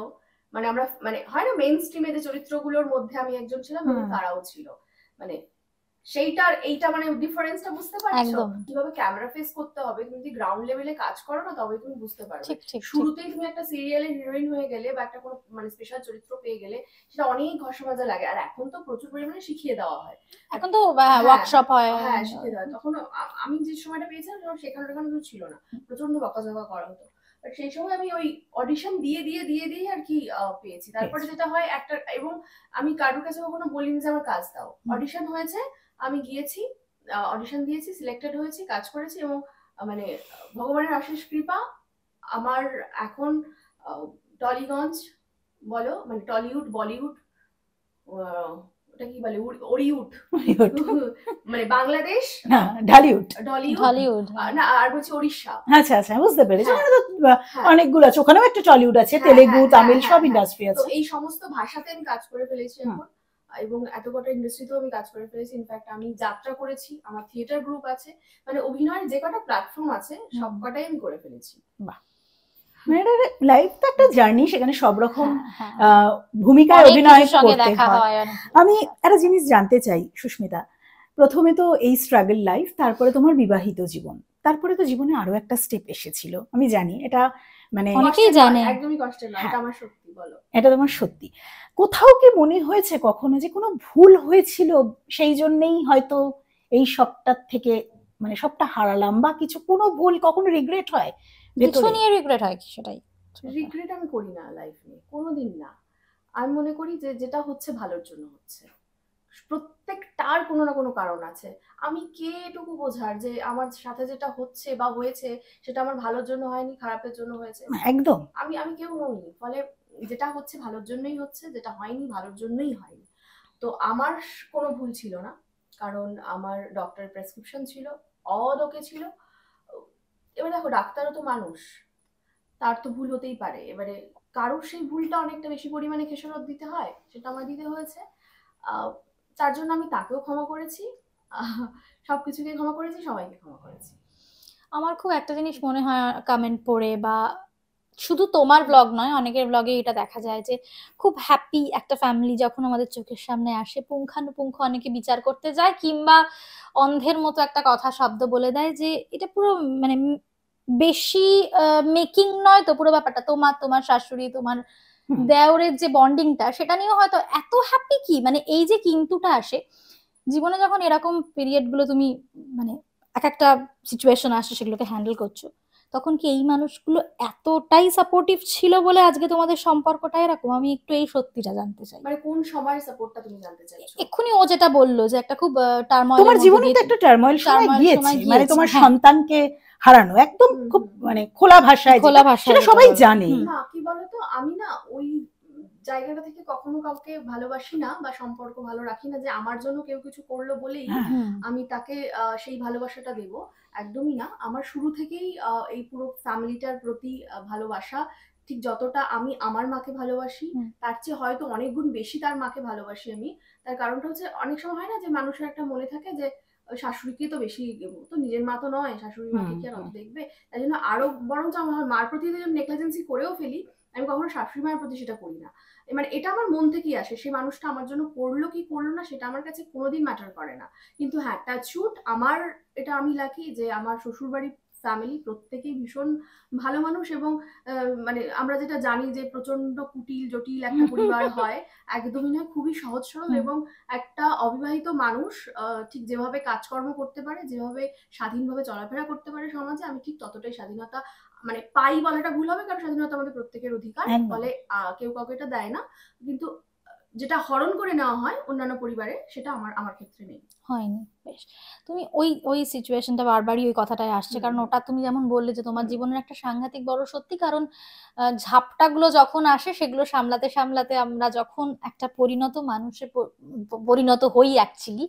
মানে আমরা, মানে হয় না মেইন স্ট্রিমে যে চরিত্রগুলোর মধ্যে আমি একজন ছিলাম এবং তারাও ছিল, মানে সেইটার এইটা মানে ডিফারেন্সটা বুঝতে পারছো, কিভাবে ক্যামেরা ফেস করতে হবে। তুমি যদি গ্রাউন্ড লেভেলে কাজ করো না, তবে তুমি বুঝতে পারবে। শুরুতেই তুমি একটা সিরিয়ালের হিরোইন হয়ে গেলে বা একটা কোনো মানে স্পেশাল চরিত্র পেয়ে গেলে, সেটা অনেক ঘষা মাজা লাগে। আর এখন তো প্রচুর পরিমাণে শিখিয়ে দেওয়া হয়, এখন তো ওয়ার্কশপ হয়। হ্যাঁ, শিখিয়ে দেওয়া হয়। তখন আমি যে সময়টা পেয়েছিলাম সেখানে ছিল না, প্রচন্ড বকাঝকা করা হতো। সেই সময় আমি ওই অডিশন দিয়ে দিয়ে দিয়ে দিয়ে আর কি পেয়েছি। তারপরে যেটা হয় একটা, এবং আমি কারোর কাছে কখনো বলিনি যে আমার কাজ দাও। অডিশন হয়েছে, আমি গিয়েছি, অডিশন দিয়েছি, সিলেক্টেড হয়েছি, কাজ করেছি, এবং মানে ভগবানের অশেষ কৃপা, আমার এখন টলিগঞ্জ বলো, মানে টলিউড, বলিউড, ওটা কি বলে, অরিউড, মানে বাংলাদেশ, ঢালিউড, ঢালিউড না, আর বলছি ওড়িশা। আচ্ছা আচ্ছা, বুঝতে পেরেছি। অনেকগুলো আছে, ওখানেও একটা টলিউড আছে, তেলেগু, তামিল, সব ইন্ডাস্ট্রি আছে। তো এই সমস্ত ভাষাতে আমি কাজ করে ফেলেছি এখন, এবং এত কটা ইন্ডাস্ট্রিতেও আমি কাজ করে ফেলেছি। ইনফ্যাক্ট আমি যাত্রা করেছি, আমার থিয়েটার গ্রুপ আছে, মানে অভিনয়ের যে কটা প্ল্যাটফর্ম আছে সব কটাই আমি করে ফেলেছি। বাহ, মানে লাইফ তো একটা জার্নি, সেখানে সব রকম ভূমিকায় অভিনয় করতে হয়। আমি একটা জিনিস জানতে চাই সুস্মিতা, প্রথমে তো এই স্ট্রাগল লাইফ, তারপরে তোমার বিবাহিত জীবন, তারপরে তো জীবনে আরো একটা স্টেপ এসেছিল, আমি জানি এটা, মানে অনেকেই জানে, একদমই কষ্টের নয়, এটা আমার সত্যি। বলো, এটা তোমার সত্যি। কোথাও কি মনে হয়েছে কখনো যে কোনো ভুল হয়েছিল, সেই জন্যই হয়তো এই সবটার থেকে মানে সবটা হারালাম, বা কিছু কোনো ভুল কখনো রিগ্রেট হয়? কিছু নিয়ে রিগ্রেট হয় কি? সেটাই রিগ্রেট আমি করি না লাইফ নিয়ে, কোনোদিন না। আমি মনে করি যে যেটা হচ্ছে ভালোর জন্য হচ্ছে, প্রত্যেকটার কোনো না কোনো কারণ আছে। আমি কে এটুকু বোঝার যে আমার সাথে যেটা হচ্ছে বা হয়েছে সেটা আমার ভালোর জন্য হয়নি, খারাপের জন্য হয়েছে? একদম, আমি কেউ নই। ফলে যেটা হচ্ছে ভালোর জন্যই হচ্ছে, যেটা হয়নি ভালোর জন্যই হয়নি। তো আমার কোনো ভুল ছিল না, কারণ আমার ডক্টরের প্রেসক্রিপশন ছিল, অদোকে ছিল। এবার দেখো, ডাক্তারও তো মানুষ, তার তো ভুল হতেই পারে। এবারে কারোর সেই ভুলটা অনেকটা বেশি পরিমাণে খেসারত দিতে হয়, সেটা আমার দিতে হয়েছে। তার জন্য আমি তাকেও ক্ষমা করেছি, সবকিছুকে ক্ষমা করেছি, সবাইকে ক্ষমা করেছি। আমার খুব একটা জিনিস মনে হয় কমেন্ট পড়ে, বা শুধু তোমার ব্লগ নয়, অনেকের ব্লগে এটা দেখা যায় যে খুব হ্যাপি একটা ফ্যামিলি যখন আমাদের চোখের সামনে আসে, পুঙ্খানুপুঙ্খ অনেকে বিচার করতে যায়, কিংবা অন্ধের মতো একটা কথা শব্দ বলে দেয় যে এটা পুরো মানে বেশি মেকিং নয় তো, পুরো ব্যাপারটা তোমার শাশুড়ি, তোমার দেওরের যে বন্ডিংটা, সেটা নিয়েও হয়তো এত হ্যাপি কি, মানে এই যে কিন্তুটা আসে জীবনে, যখন এরকম পিরিয়ড গুলো তুমি মানে এক একটা সিচুয়েশন আসে সেগুলোকে হ্যান্ডেল করছো, তখন কি এই মানুষগুলো এতটাই সাপোর্টিভ ছিল বলে আজকে তোমাদের সম্পর্কটা এরকম? আমি একটু এই সত্যিটা জানতে চাই। মানে কোন সময়ের সাপোর্টটা তুমি জানতে চাইছো? এক্ষুনি ও যেটা বললো যে একটা খুব টার্ময়েল, তোমার জীবনে তো একটা টার্ময়েল সময় গিয়েছে, মানে তোমার সন্তানকে হারানো, একদম খুব মানে খোলা ভাষায় সেটা সবাই জানে। না, কি বলতো, আমি না ওই জায়গাটা থেকে কখনো কাউকে ভালোবাসি না বা সম্পর্ক ভালো রাখি না যে আমার জন্য কেউ কিছু করলো বলেই হ্যাঁ, আমি তাকে সেই ভালোবাসাটা দেব। একদমই না। আমার শুরু থেকেই এই পুরো ফ্যামিলিটার প্রতি ভালোবাসা, ঠিক যতটা আমি আমার মাকে ভালোবাসি তার চেয়ে হয়তো অনেক গুণ বেশি তার মাকে ভালোবাসি আমি। তার কারণটা হচ্ছে অনেক সময় হয় না যে মানুষের একটা মনে থাকে যে শাশুড়িকে তো বেশি, তো নিজের মা তো নয়, শাশুড়ি মাকে কি আর অত দেখবে, তাই জন্য আরো বরঞ্চ আমার মার প্রতি যদি আমি নেগলিজেন্সি করেও ফেলি, আমি কখনো শাশুড়ি মায়ের প্রতি সেটা করি না। মানে এটা আমার মন থেকেই আসে। সেই মানুষটা আমার জন্য করলো কি করলো না সেটা আমার কাছে কোনোদিন ম্যাটার করে না। কিন্তু হ্যাঁ, টাচউড আমার, এটা আমি লাকি যে আমার শ্বশুরবাড়ির ফ্যামিলি প্রত্যেকেই ভীষণ ভালো মানুষ এবং মানে আমরা যেটা জানি যে প্রচন্ড কুটিল জটিল একটা পরিবার হয়, একদমই নয়, খুবই সহজ সরল এবং একটা অবিবাহিত মানুষ ঠিক যেভাবে কাজকর্ম করতে পারে, যেভাবে স্বাধীনভাবে চলাফেরা করতে পারে সমাজে, আমি ঠিক ততটাই স্বাধীনতা মানে পাই বলাটা ভুল হবে, কারণ স্বাধীনতা আমাদের প্রত্যেকের অধিকার, ফলে কেউ কাউকে এটা দেয় না। কিন্তু যেটা হরণ করে নেওয়া হয় অন্যান্য পরিবারে, সেটা আমার ক্ষেত্রে নেই, হয়নি। বেশ, তুমি ওই সিচুয়েশনটা বারবারই ওই কথাটাই আসছে, কারণ ওটা তুমি যেমন বললে যে তোমার জীবনের একটা সাংঘাতিক বড় সত্যি, কারণ ঝাপটাগুলো যখন আসে সেগুলো সামলাতে সামলাতে আমরা যখন একটা পরিণত মানুষে পরিণত হই অ্যাকচুয়ালি,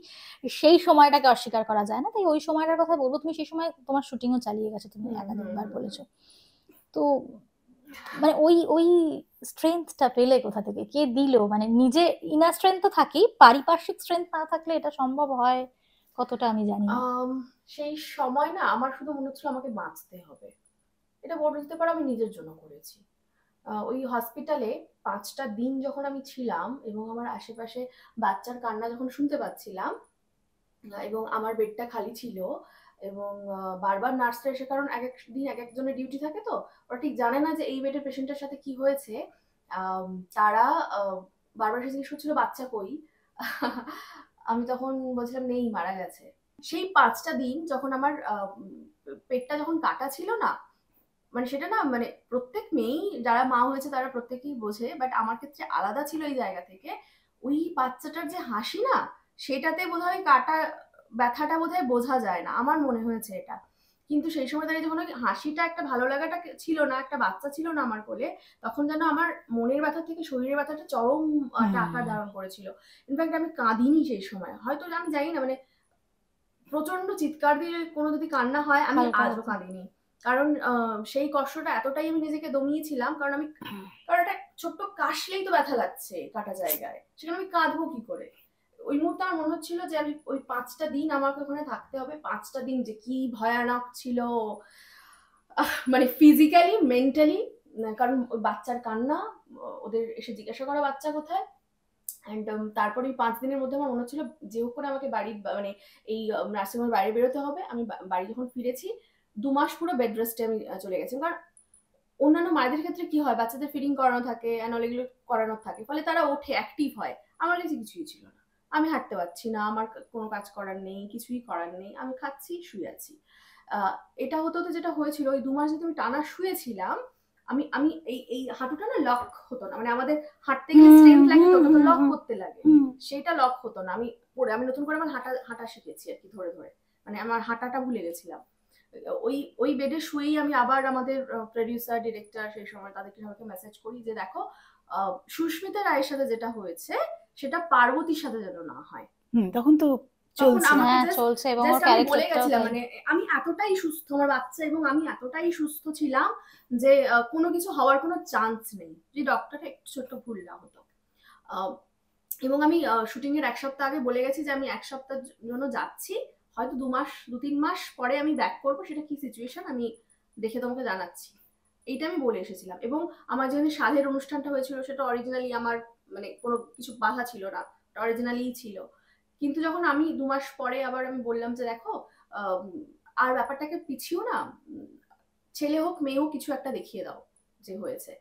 সেই সময়টাকে অস্বীকার করা যায় না। তাই ওই সময়টার কথা বলবো, তুমি সেই সময় তোমার শুটিংও চালিয়ে গেছো, তুমি একাধিকবার বলেছো। তো মানে ওই ওই স্ট্রেংথটা পেলে কোথা থেকে, কে দিল? মানে নিজে ইনার স্ট্রেংথ তো থাকেই, পারিপার্শ্বিক স্ট্রেংথ না থাকলে এটা সম্ভব হয় কতটা আমি জানি না। সেই সময় না আমার শুধু মনে হচ্ছিল আমাকে বাঁচতে হবে, এটা বলতে পারো আমি নিজের জন্য করেছি। ওই হসপিটালে 5টা দিন যখন আমি ছিলাম এবং আমার আশেপাশে বাচ্চার কান্না যখন শুনতে পাচ্ছিলাম এবং আমার বেডটা খালি ছিল এবং বারবার নার্সরা এসে, কারণ এক এক দিন এক একজনের ডিউটি থাকে, তো ওরা ঠিক জানে না যে এই বেডের পেশেন্টের সাথে কি হয়েছে। তারা বারবার এসে জিজ্ঞেস করছিল বাচ্চা কই। আমি তখন বলছিলাম নেই, মারা গেছে। সেই 5টা দিন যখন আমার পেটটা যখন কাটা ছিল না, মানে সেটা না, মানে প্রত্যেক মেয়েই যারা মা হয়েছে তারা প্রত্যেকেই বোঝে, বাট আমার ক্ষেত্রে আলাদা ছিল এই জায়গা থেকে। ওই বাচ্চাটার যে হাসি না, সেটাতে বোধহয় কাটা ব্যথাটা বোধহয় বোঝা যায় না, আমার মনে হয়েছে এটা। কিন্তু সেই সময় দাঁড়িয়ে যখন ওই হাসিটা, একটা ভালো লাগাটা ছিল না, একটা বাচ্চা ছিল না আমার কোলে, তখন যেন আমার মনের ব্যথা থেকে শরীরের ব্যথাটা চরম একটা আকার ধারণ করেছিল। ইনফ্যাক্ট আমি কাঁদিনি সেই সময়, হয়তো আমি জানি না, মানে প্রচন্ড চিৎকার দিয়ে কোনো যদি কান্না হয়, আমি আজও কাঁদিনি, কারণ সেই কষ্টটা এতটাই আমি নিজেকে দমিয়েছিলাম, কারণ একটা ছোট্ট কাশলেই তো ব্যথা লাগছে কাটা জায়গায়, সেখানে আমি কাঁদবো কি করে। ওই মুহূর্তে আমার মনে হচ্ছিল যে আমি ওই 5টা দিন আমাকে ওখানে থাকতে হবে। 5টা দিন যে কি ভয়ানক ছিল, মানে ফিজিক্যালি মেন্টালি, কারণ ওই বাচ্চার কান্না, ওদের এসে জিজ্ঞাসা করা বাচ্চা কোথায়, অ্যান্ড তারপরে এই 5 দিনের মধ্যে আমার মনে হচ্ছিল যে হোক করে আমাকে বাড়ি, মানে এই নার্সিংহোমের বাইরে বেরোতে হবে। আমি বাড়ি যখন ফিরেছি 2 মাস পুরো বেড রেস্টে আমি চলে গেছি, কারণ অন্যান্য মায়েদের ক্ষেত্রে কি হয়, বাচ্চাদের ফিডিং করানো থাকে, অ্যানল এগুলো করানো থাকে, ফলে তারা ওঠে, অ্যাক্টিভ হয়। আমার কাছে কিছুই ছিল না, আমি হাঁটতে পারছি না, আমার কোনো কাজ করার নেই, কিছুই করার নেই, আমি খাচ্ছি, শুয়ে আছি। এটা হতে হতে যেটা হয়েছিল, ওই 2 মাস যদি আমি টানা শুয়েছিলাম, আমি আমি এই হাঁটুটা না লক হতো না, মানে আমাদের হাঁটতে গেলে স্ট্রেংথ লাগে তো লক করতে লাগে, সেটা লক হতো না। আমি নতুন করে আমার হাঁটা শিখেছি আর কি, ধরে ধরে, মানে আমার হাঁটাটা ভুলে গেছিলাম। ওই বেডে শুয়েই আমি আবার আমাদের প্রডিউসার ডিরেক্টর সেই সময় তাদেরকে সবাইকে মেসেজ করি যে দেখো, সুস্মিতা রায়ের সাথে যেটা হয়েছে সেটা পার্বতীর সাথে যেন না হয়। তখন তো চলছে, চলছে এবং আমি বলে গেছিলাম, মানে আমি এতটাই সুস্থ, আমার বাচ্চা এবং আমি এতটাই সুস্থ ছিলাম যে কোনো কিছু হওয়ার কোনো চান্স নেই, যে ডক্টরটা একটু ছোট্ট ভুল না হতো। এবং আমি শুটিং এর 1 সপ্তাহ আগে বলে গেছি যে আমি 1 সপ্তাহের জন্য যাচ্ছি, হয়তো 2-3 মাস পরে আমি ব্যাক করবো, সেটা কি সিচুয়েশন আমি দেখে তোমাকে জানাচ্ছি, এইটা আমি বলে এসেছিলাম। এবং আমার যেখানে সাধের অনুষ্ঠানটা হয়েছিল সেটা অরিজিনালি আমার, মানে কোনো কিছু বাধা ছিল না, অরিজিনালিই ছিল। কিন্তু যখন আমি 2 মাস পরে আবার আমি বললাম যে দেখো, আর ব্যাপারটাকে পিছিও না, ছেলে হোক মেয়ে হোক কিছু একটা দেখিয়ে দাও যে হয়েছে।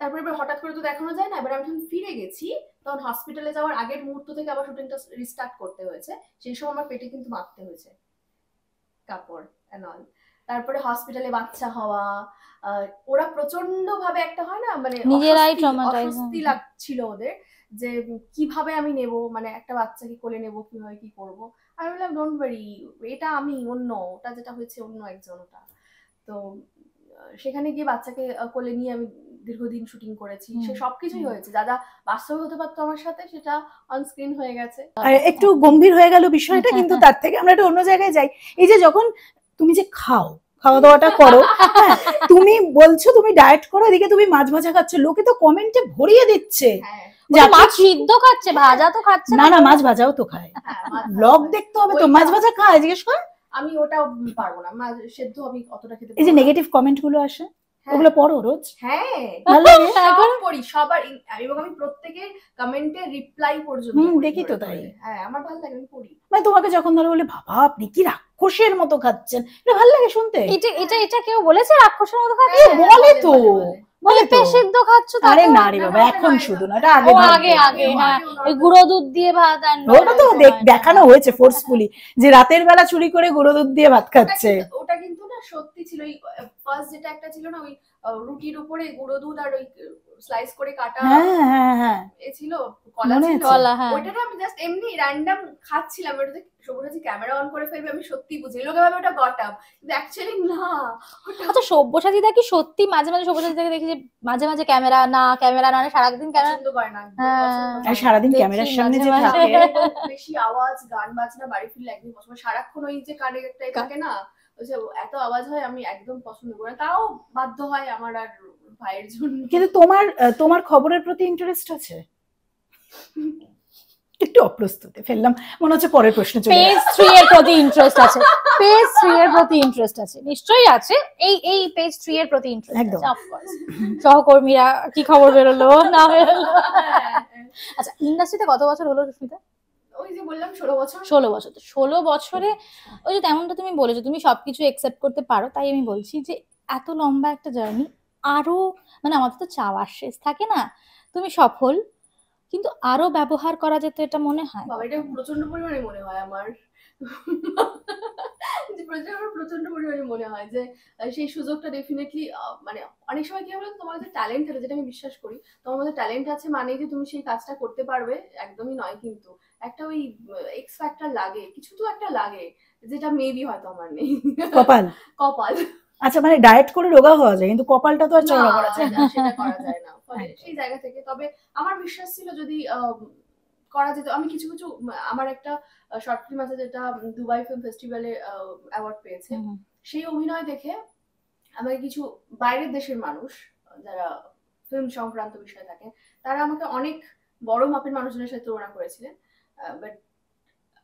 তারপরে এবার হঠাৎ করে তো দেখানো যায় না, এবার আমি যখন ফিরে গেছি তখন হসপিটালে যাওয়ার আগের মুহূর্ত থেকে আবার শুটিংটা রিস্টার্ট করতে হয়েছে। সেই সময় আমার পেটে কিন্তু বাঁধতে হয়েছে কাপড় এন্ড অল। তারপরে হসপিটালে বাচ্চা হওয়া, ওরা প্রচন্ড ভাবে একটা হয় না, মানে নিজেরাই অস্বস্তি লাগছিল ওদের, যে কিভাবে আমি নেব, মানে একটা বাচ্চাকে কোলে নেব, কিভাবে কি করব। আমি বললাম ডোন্ট ওয়ারি, এটা আমি অন্য, ওটা যেটা হয়েছে অন্য একজন, ওটা। তো সেখানে গিয়ে বাচ্চাকে কোলে নিয়ে আমি দীর্ঘদিন শুটিং করেছি, হুম। সে সবকিছুই হয়েছে। যা যা বাস্তবে হতে পারতো আমার সাথে, সেটা অন স্ক্রিন হয়ে গেছে। আর একটু গম্ভীর হয়ে গেল বিষয়টা, কিন্তু তার থেকে আমরা একটু অন্য জায়গায় যাই। এই যে যখন তুমি যে খাওয়া দাওয়াটা করো, হ্যাঁ, তুমি বলছো তুমি ডায়েট করো, এদিকে তুমি মাছ ভাজা খাচ্ছ, লোকে তো কমেন্টে ভরিয়ে দিচ্ছে হ্যাঁ যে আপনি মাছ সিদ্ধ খাচ্ছে, ভাজা তো খাচ্ছে না না মাছ ভাজাও তো খায়, হ্যাঁ, মাছ ভাজা ব্লগ খায়। দেখতে হবে তো, ওইটা- মাছ ভাজা খায় জিজ্ঞেস কর। আমি ওটাও পারবো না, মাছ সেদ্ধ আমি অতটা খেতে এই যে পারবো না। নেগেটিভ কমেন্ট গুলো আসে, হ্যাঁ, ওগুলো পড়ো রোজ? হ্যাঁ, ভালো লাগে? সব পড়ি, সবার, এবং আমি প্রত্যেকের কমেন্টে রিপ্লাই পর্যন্ত করি দেখি তো ধরে তাই। ধরে। হ্যাঁ, আমার ভালো লাগে, আমি পড়ি। মানে তোমাকে যখন ধরো বলে বাবা আপনি কি রাক্ষসের মতো খাচ্ছেন, এটা ভালো লাগে শুনতে। এটা কেউ বলেছে রাক্ষসের মতো খাচ্ছে? হ্যাঁ, বলে তো, বলে। বলে তো। পেঁপে সিদ্ধ খাচ্ছ আরে তাতেও? না রে বাবা, না, এখন না, শুধু না। না, এটা ও আগে আগে ভাবতো। আগে, হ্যাঁ, ওই গুঁড়ো দুধ দিয়ে ভাত আর ওটা তো দেখানো হয়েছে ফোর্সফুলি, যে রাতের বেলা চুরি করে গুঁড়ো দুধ দিয়ে ভাত খাচ্ছে। ওটা কিন্তু না সত্যি ছিল। ওই ফার্স্ট যেটা একটা ছিল না, ওই রুটির উপরে গুঁড়ো দুধ আর ওই স্লাইস করে কাটা হ্যাঁ হ্যাঁ হ্যাঁ, এ ছিল, কলা মনে ছিল। আছে। কলা, হ্যাঁ। ওইটা না আমি জাস্ট এমনি র্যান্ডম খাচ্ছিলাম, ওটাতে সবুজ ক্যামেরা অন করে ফেলবে, আমি সত্যি বুঝি লোকে ভাবে ওটা গটাম, কিন্তু অ্যাকচুয়ালি না। আচ্ছা, সব্যসাচীদা কি সত্যি মাঝে মাঝে সব্যসাচীদাকে দেখি যে মাঝে মাঝে ক্যামেরা না সারাদিন ক্যামেরা পছন্দ করে না, একদম হ্যাঁ। পছন্দ করে আর না। সারাদিন দেখি ক্যামেরার সামনে যে মাঝে মাঝে। থাকে, বেশি আওয়াজ, গান বাজনা বাড়ি ফিরলে একদম পছন্দ, সারাক্ষণ ওই যে কানে একটাই থাকে না, ওই যে এত আওয়াজ হয়, আমি একদম পছন্দ করি না। তাও বাধ্য হয় আমার আর ভাইয়ের জন্য। কিন্তু তোমার খবরের প্রতি ইন্টারেস্ট আছে? একটু অপ্রস্তুতে ফেললাম, মনে হচ্ছে পরের প্রশ্ন চলে পেজ 3 এর প্রতি ইন্টারেস্ট আছে, পেজ 3 এর প্রতি ইন্টারেস্ট আছে, নিশ্চয়ই আছে। এই পেজ 3 এর প্রতি ইন্টারেস্ট একদম। আছে, অফকোর্স। সহকর্মীরা কি খবর বেরোলো না বেরোলো। আচ্ছা, ইন্ডাস্ট্রিতে কত বছর হলো সুস্মিতা? ওই যে বললাম 16 বছর। 16 বছর। তো 16 বছরে ওই যে তেমনটা তুমি বলেছো তুমি সবকিছু একসেপ্ট করতে পারো, তাই আমি বলছি যে এত লম্বা একটা জার্নি, আরো মানে আমাদের তো চাওয়ার শেষ থাকে না, তুমি সফল, কিন্তু আরো ব্যবহার করা যেত, এটা মনে হয়? বাবা, এটা প্রচন্ড পরিমাণে মনে হয় আমার, প্রচন্ড পরিমাণে মনে হয় যে সেই সুযোগটা ডেফিনেটলি, মানে অনেক সময় কি বলতো, তোমার যে ট্যালেন্ট আছে, যেটা আমি বিশ্বাস করি, তোমার মধ্যে ট্যালেন্ট আছে মানে যে তুমি সেই কাজটা করতে পারবে, একদমই নয়। কিন্তু একটা ওই এক্স ফ্যাক্টর লাগে, কিছু তো একটা লাগে, যেটা মেবি হয়তো আমার নেই। কপাল। কপাল। আচ্ছা, মানে ডায়েট করে রোগা হওয়া যায়, কিন্তু কপালটা তো আর চওড়া করা যায় না। না, সেটা করা যায় না। ফলে সেই জায়গা থেকে, তবে আমার বিশ্বাস ছিল যদি করা যেত, আমি কিছু কিছু, আমার একটা শর্ট ফিল্ম আছে যেটা দুবাই ফিল্ম ফেস্টিভ্যালে অ্যাওয়ার্ড পেয়েছে, সেই অভিনয় দেখে আমাকে কিছু বাইরের দেশের মানুষ যারা ফিল্ম সংক্রান্ত বিষয় থাকে, তারা আমাকে অনেক বড় মাপের মানুষজনের সাথে তুলনা করেছিলেন। বাট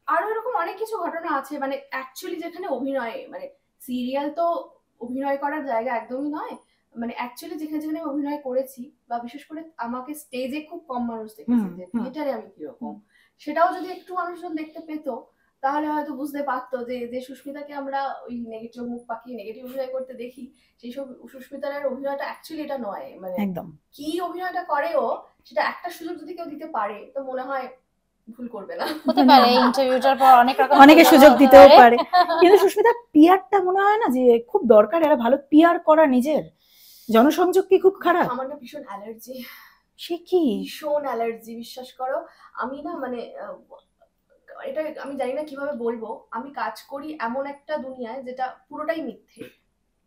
আরো এরকম অনেক কিছু ঘটনা আছে, মানে অ্যাকচুয়ালি যেখানে অভিনয়, মানে সিরিয়াল তো অভিনয় করার জায়গা একদমই নয়, মানে অ্যাকচুয়ালি যেখানে যেখানে আমি অভিনয় করেছি, বা বিশেষ করে আমাকে স্টেজে খুব কম মানুষ দেখেছে, যে থিয়েটারে আমি কিরকম, সেটাও যদি একটু মানুষজন দেখতে পেতো, তাহলে হয়তো বুঝতে পারতো যে যে সুস্মিতাকে আমরা ওই নেগেটিভ মুখ পাকিয়ে নেগেটিভ অভিনয় করতে দেখি, সেই সব সুস্মিতার অভিনয়টা অ্যাকচুয়ালি এটা নয়। মানে একদম কি অভিনয়টা করে ও, সেটা একটা সুযোগ যদি কেউ দিতে পারে, তো মনে হয় ভুল করবে না। হতে পারে এই ইন্টারভিউটার পর অনেক রকম অনেকে সুযোগ দিতেও পারে। কিন্তু সুস্মিতা, পিয়ারটা মনে হয় না যে খুব দরকার, একটা ভালো পিয়ার করা নিজের? জনসংযোগ কি খুব খারাপ? আমার না ভীষণ অ্যালার্জি, সে কি? ভীষণ অ্যালার্জি, বিশ্বাস করো। আমি না মানে এটা আমি জানি না কিভাবে বলবো, আমি কাজ করি এমন একটা দুনিয়ায় যেটা পুরোটাই মিথ্যে,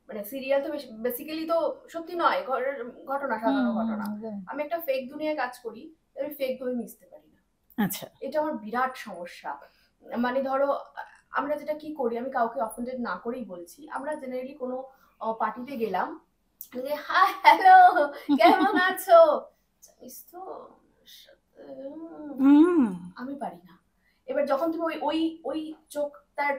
মানে সিরিয়াল তো বেসিক্যালি তো সত্যি নয়, ঘরের ঘটনা, সাধারণ ঘটনা। আমি একটা ফেক দুনিয়ায় কাজ করি, আমি ফেক ভাবে মিশতে পারি না। আচ্ছা, এটা আমার বিরাট সমস্যা। মানে ধরো আমরা যেটা কি করি, আমি কাউকে অফেন্ডেড না করেই বলছি, আমরা জেনারেলি কোনো পার্টিতে গেলাম, যে হাই হ্যালো কেমন আছো, জানিস তো আমি পারি না। এবার যখন তুমি ওই ওই ওই চোখ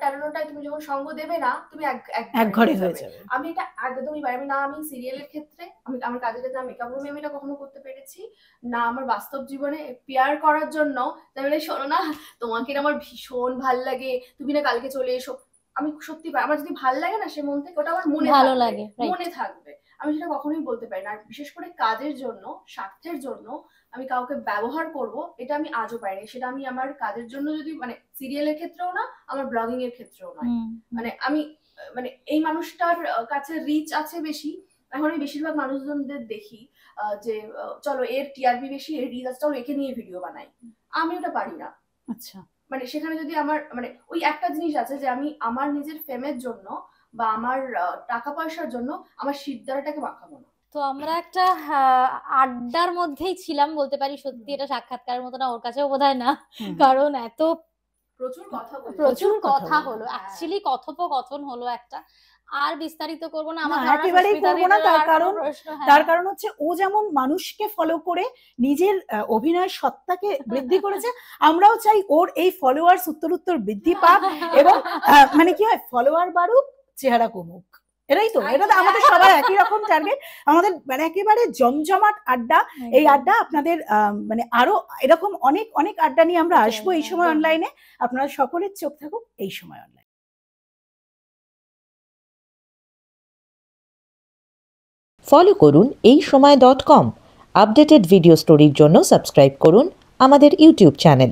টানানোটায় তুমি যখন সঙ্গ দেবে না, তুমি এক ঘরে হয়ে যাবে। আমি এটা একদমই পারি না। আমি সিরিয়ালের ক্ষেত্রে, আমি আমার কাজের ক্ষেত্রে আমি মেকআপ রুমে আমি এটা কখনো করতে পেরেছি না, আমার বাস্তব জীবনে পিয়ার করার জন্য তাহলে শোনো না, তোমাকে আমার ভীষণ ভাল লাগে, তুমি না কালকে চলে এসো। আমি সত্যি আমার যদি ভাল লাগে না, সে মন থেকে ওটা আমার মনে ভালো লাগে, মনে থাকবে। আমি সেটা কখনোই বলতে পারি না। আর বিশেষ করে কাজের জন্য, স্বার্থের জন্য আমি কাউকে ব্যবহার করব, এটা আমি আজও পাইনি। সেটা আমি আমার কাজের জন্য, যদি মানে সিরিয়ালের ক্ষেত্রেও না, আমার ব্লগিং এর ক্ষেত্রেও নয়। মানে আমি মানে এই মানুষটার কাছে রিচ আছে বেশি। এখন আমি বেশিরভাগ মানুষজনদের দেখি যে চলো এর টিআরপি বেশি, এর রিচ আছে, চলো একে নিয়ে ভিডিও বানাই। আমি ওটা পারি না। আচ্ছা, মানে সেখানে যদি আমার মানে ওই একটা জিনিস আছে যে আমি আমার নিজের ফেমের জন্য বা আমার টাকা পয়সার জন্য আমার শিরদাঁড়াটাকে বাঁকাবো না। তো আমরা একটা আড্ডার মধ্যেই ছিলাম বলতে পারি, সত্যি এটা সাক্ষাৎকারের মতো না, ওর কাছেও বোধহয় না, কারণ এত প্রচুর কথা হলো, অ্যাকচুয়ালি কথোপকথন হলো একটা। আর বিস্তারিত করবো না, আমার একেবারেই করবো না, তার কারণ হচ্ছে ও যেমন মানুষকে ফলো করে নিজের অভিনয় সত্তাকে বৃদ্ধি করেছে, আমরাও চাই ওর এই ফলোয়ার্স উত্তর বৃদ্ধি পাক এবং মানে কি হয়, ফলোয়ার বাড়ুক চেহারা কমুক, এটাই তো, এটা তো আমাদের সবার একই রকম টার্গেট। আমাদের মানে একেবারে জমজমাট আড্ডা, এই আড্ডা আপনাদের মানে আরো এরকম অনেক অনেক আড্ডা নিয়ে আমরা আসবো এই সময় অনলাইনে। আপনারা সকলের চোখ থাকুক এই সময় অনলাইনে। ফলো করুন এইসময়.com। আপডেটেড ভিডিও স্টোরির জন্য সাবস্ক্রাইব করুন আমাদের ইউটিউব চ্যানেল।